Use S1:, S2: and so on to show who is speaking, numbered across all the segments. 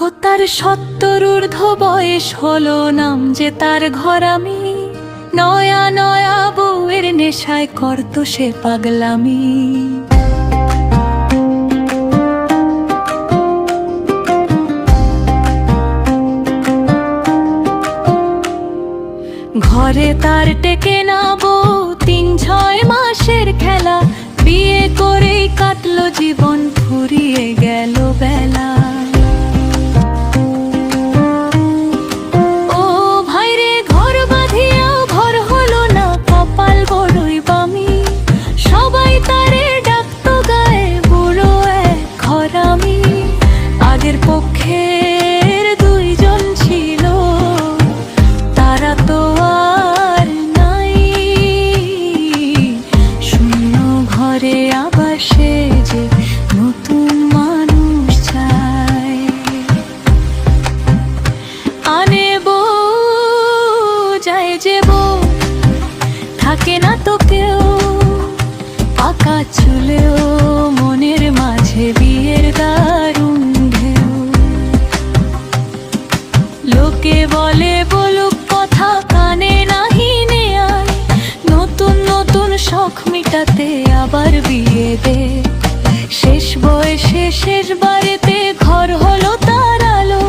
S1: ও তার ৭০ ঊর্ধ্ব বয়স হলো, নাম যে তার ঘরামি। নয়া নয়া বউয়ের নেশায় করত সে পাগলামি। ঘরে তার টেকে না বউ, ৩-৬ মাসের খেলা। বিয়ে করেই কাটলো জীবন, ফুরিয়ে গেল বেলা। ও ভাইরে, ঘর বাঁধিয়াও ঘর হলো না, কপাল বড়ই বামি। সবাই তারে ডাকতো গায়ে বুড়ো এক ঘরামি। আগের পক্ষের ২ জন ছিল, তারা তো আর নাই। শূন্য ঘরে আবার সে যে নতুন মানুষ চায়। আনে বউ, যায় যে বউ, থাকে না তো কেউ। পাকা চুলেও মনের মাঝে বিয়ের দারুণ ঢেউ। লোকে বলে বলুক কথা, কানে নাহি নেয়ায়। নতুন নতুন শখ মিটাতে আবার বিয়ে দে। শেষ বয়সে শেষ বাড়িতে ঘর হলো তার আলো।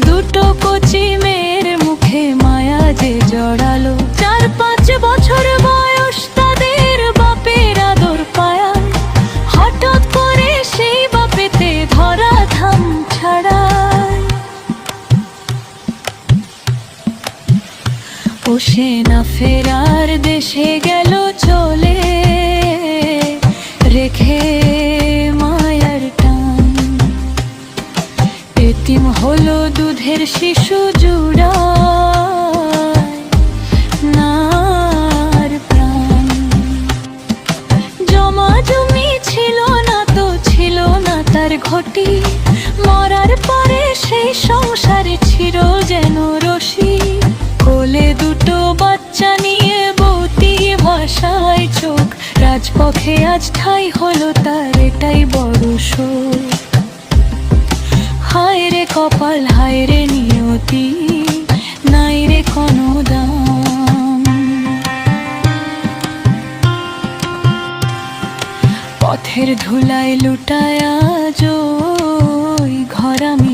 S1: ২টো কচি মেয়ের মুখে মায়া যে জড়ালো। ৪-৫ বছর বয়স তাদের বাপের আদর পায়ায়। হঠাৎ করে সেই বাপেতে ধরা ধাম ছাড়ায়। ও সে না ফেরার দেশে গেল চলে, রেখে মায়ার টান। এতিম হলো দুধের শিশু জুড়ায় নার প্রাণ। জমা জমি ছিল না তো, ছিল না তার ঘটি। মরার পরে সেই সংসারে ছিল যেন রশি। কোলে ২টো বাচ্চা নিয়ে বউতি ভাষায় চোখ। রাজপথে আজ ঠাঁই হলো তার, এটাই বড় শোক। হায় রে কপাল, হায় রে নিয়তি, নাই রে কোনো দাম। পথের ধুলায় লুটায়া আজ ওই ঘরামি।